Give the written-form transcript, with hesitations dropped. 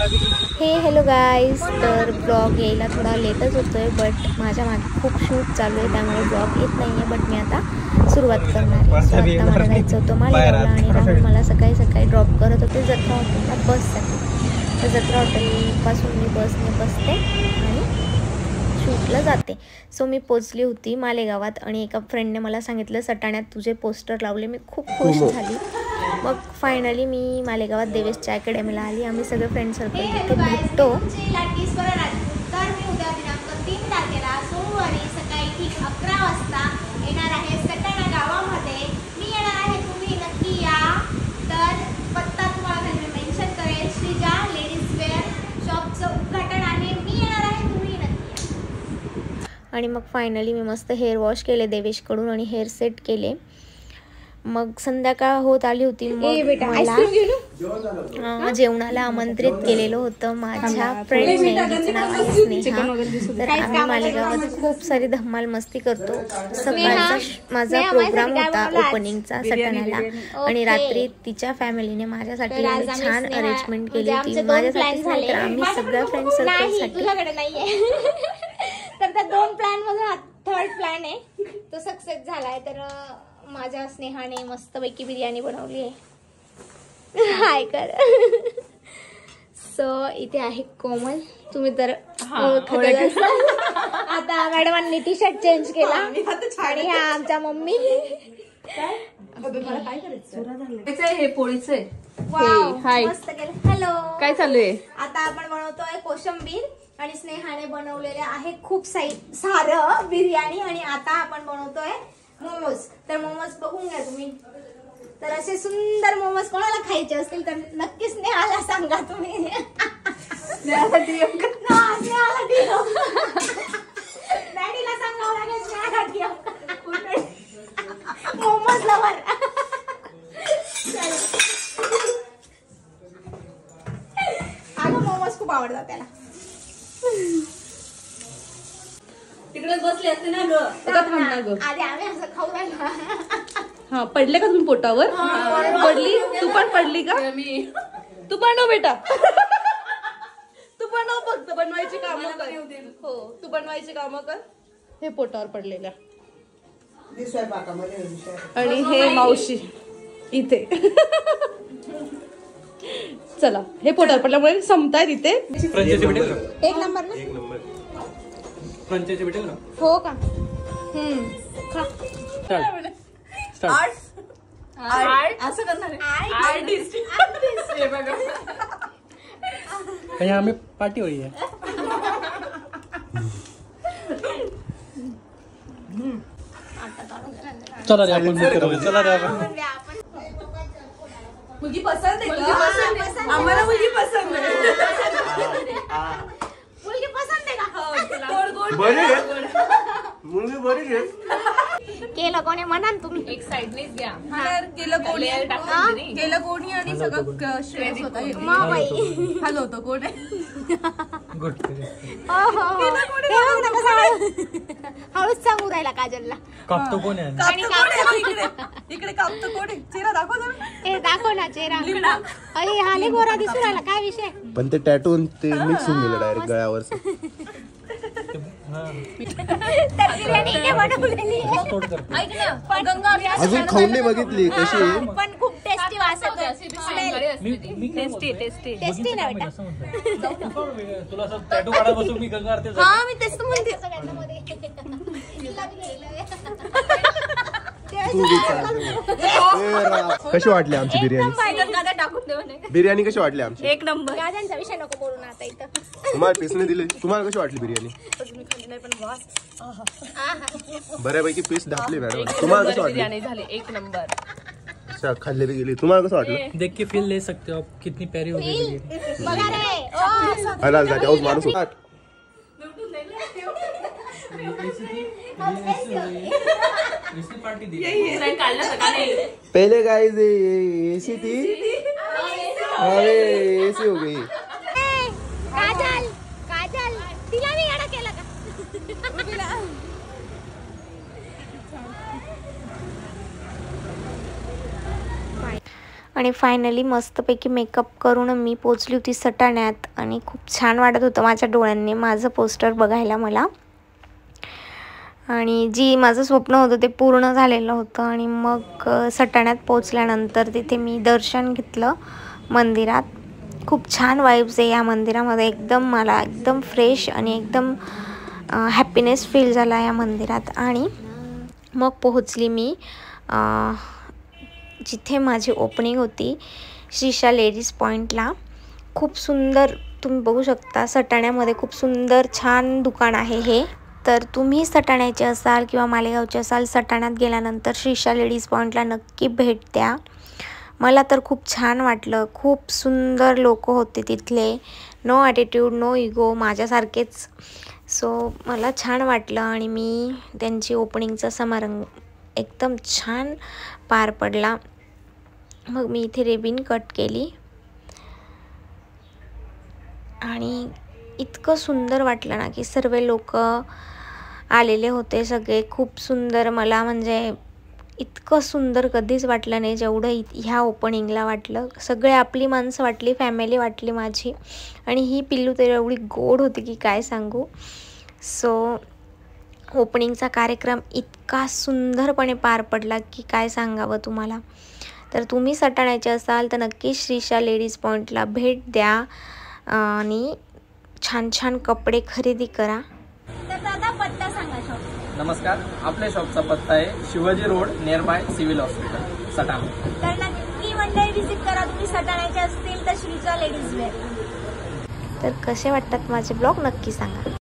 हे hello guys, तर blog यायला थोडा लेटच होतोय, बट माझ्या मागे खूप शूट चालू आहे त्यामुळे ब्लॉग येत नाही आहे. बट मी आता सुरुवात करणार आहे. सो आता मला जायचं होतं मालेगावला आणि राहुल मला सकाळी सकाळी ड्रॉप करत होते जत्रा हॉटेलला बससाठी. तर जत्रा हॉटेलपासून मी बसने बसते आणि शूटला जाते. सो मी पोचली होती मालेगावात आणि एका फ्रेंडने मला सांगितलं सटाण्यात तुझे पोस्टर लावले. मी खूप खुश झाली. मग फायनली मी मालेगावात देवेशच्या अकॅडमीला आली. आम्ही सगळे फ्रेंड सर्कल तिथे भेटतो. तर मी उद्या दिनांक 3 तारखेला सोमवारी सकाळी ठीक 11 वाजता येणार आहे सटाणा गावामध्ये. मी येणार आहे, तुम्ही नक्की या. तर पत्ता तुम्हाला मी मेन्शन करेल. श्रीजा लेडीज वेअर शॉपचं उद्घाटन आहे. मी येणार आहे, तुम्ही नक्की या. आणि मग फायनली मी मस्त हेअर वॉश केले देवेशकडून आणि हेअर सेट केले. मग संध्याकाळ होत आली होती. मग मला जेवणाला आमंत्रित केलेलं होतं माझ्या फ्रेंडने, जिचं नाव आहे स्नेहा. तर आम्ही मालेगावात खूप सारी धमाल मस्ती करतो. सकाळचा माझा प्रोग्राम होता ओपनिंगचा सटाण्याला आणि रात्री तिच्या फॅमिलीने माझ्यासाठी छान अरेंजमेंट केली होती. माझ्यासाठीच नाही तर आम्ही सगळ्या फ्रेंड सर्कलसाठी. तर त्या 2 प्लॅन मधून हा 3rd प्लॅन आहे, तो सक्सेस झालाय. तर माझ्या स्नेहाने मस्तपैकी बिर्याणी बनवली आहे. हाय कर. सो इथे आहे कोमल, तुम्ही तर आता मॅडमांनी टी शर्ट चेंज केला आणि ह्या आमच्या मम्मी. हे पोळीचे मस्त केलं. हॅलो, काय चालू आहे? आता आपण बनवतोय कोशिंबीर आणि स्नेहाने बनवलेले आहे खूप सारं बिर्याणी. आणि आता आपण बनवतोय मोमोज. तर मोमोज बघून घ्या तुम्ही. तर असे सुंदर मोमोज कोणाला खायचे असतील तर नक्कीच स्नेहाला सांगा तुम्ही. डॅडीला सांगावं लागेल स्नेहाला मोमोज लवर. अगं मोमोज खूप आवडतात त्याला. तिकडे बसले असते ना ग, थांब ना ग. आधी आम्ही असं खाऊ राहिलो. हा, पडले का तुम्ही पोटावर? पडली? तू पण पडली का? तू बनव बेटा. तू बनव, फक्त बनवायची कामं कर. हो, तू बनवायची कामं कर. हे पोटावर पडलेल्या आणि हे मावशी इथे. चला, हे पोटावर पडल्यामुळे संपताय तिथे. 1 नंबर ना? फ्रंचायझी भेटेल ना? हो का? असं करणार आर्टिस्ट. यहाँ हमें पार्टी हो रही है. चला रे आपण चला रे आपण. मुलगी पसंत आहे का? आम्हाला मुलगी पसंत आहे. मुलगी पसंत आहे का? मुलगी बरी आहे. केलं कोणी म्हणा तुम्ही. एक साइडनेच घ्या. गेलं कोणी आणि सगळं श्रेयस होता. हॅलो होतं कोण आहे? हळूच सांगू राहिला काजलला. कापतो कोण आहे? इकडे कापतो कोण आहे? चेहरा दाखव जरा. ए दाखव ना चेहरा. अरे हा लय गोरा दिसू राहिला, काय विषय? पण ते टॅटून ते मिक्स होऊन गेलं डायरेक्ट गळ्यावर. तर बिर्याणी इथे बनवलेली आहे. ऐक ना, गंगा अजून खाऊन नाही बघितली कशी आहे. पण खूप टेस्टी वास येतो. टेस्टी ना बेटा. तुला असं टॅटू काढा बसून मी गंगा आरती. हा, मी तेच तर म्हणते. कशी वाटली आमची बिर्याणी? बिर्याणी कशी वाटली आमची? 1 नंबर. गाजनचा विषय नको बोलू ना आता इथं. तुम्हाला पीसने दिले, तुम्हाला कशी वाटली बिर्याणी? बऱ्यापैकी पीस ढापले मॅडम. तुम्हाला कसं वाटली? बिर्याणी झाली 1 नंबर. अच्छा, खाल्ली गेली. तुम्हाला कसं वाटलं? देख के फील ले सकते हो आप कितनी प्यारी हो गई. बघा रे. हलाल जाते आउस माणूस. इसने पार्टी दी. पहले गाइस एसी थी, अरे एसी हो गई. काजल काजल तिला मी येडा केला का? आणि फायनली मस्तपैकी मेकअप करून मी पोचली होती सटाण्यात आणि खूप छान वाटत होतं माझ्या डोळ्यांनी माझं पोस्टर बघायला मला. आणि जी माझं स्वप्न होतं ते पूर्ण झालेलं होतं. आणि मग सटाण्यात पोचल्यानंतर तिथे मी दर्शन घेतलं मंदिरात. खूप छान वाईब्स आहे या मंदिरामध्ये, एकदम मला एकदम फ्रेश आणि एकदम हॅपीनेस फील झाला या मंदिरात. आणि मग पोहोचली मी जिथे माझी ओपनिंग होती, श्रीशा लेडीज पॉईंटला. खूप सुंदर तुम्ही बघू शकता, सटाण्यामध्ये खूप सुंदर छान दुकान आहे हे. तर तुम्ही सटाण्याचे असाल किंवा मालेगावचे असाल, सटाण्यात गेल्यानंतर श्रीशा लेडीज पॉईंटला नक्की भेट द्या. मला तर खूप छान वाटलं. खूप सुंदर लोक होते तिथले, नो ॲटिट्यूड, नो इगो, माझ्यासारखेच. सो मला छान वाटलं आणि मी त्यांची ओपनिंगचा समारंभ एकदम छान पार पडला. मग मी इथे रिबीन कट केली आणि इतकं सुंदर वाटलं ना की सर्व लोक आलेले होते, सगळे खूप सुंदर. मला म्हणजे इतकं सुंदर कधीच वाटलं नाही जेवढं ह्या ओपनिंगला वाटलं. सगळे आपली माणसं वाटली, फॅमिली वाटली माझी. आणि ही पिल्लू तर एवढी गोड होती की काय सांगू. सो ओपनिंगचा कार्यक्रम इतका सुंदरपणे पार पडला की काय सांगावं तुम्हाला. तर तुम्ही सटाण्याचे असाल तर नक्की श्रीशा लेडीज पॉईंटला भेट द्या आणि छान छान कपडे खरेदी करा. तर दादा पत्ता सांगा शॉप. नमस्कार, आपल्या शॉपचा पत्ता आहे Shivaji road, near by civil hospital, Satana. तर नक्की मंडळी व्हिजिट करा. तुम्ही सटाण्याचे असतील तर श्रीशा लेडीज वेअर. तर कसे वाटतात माझे ब्लॉग नक्की सांगा.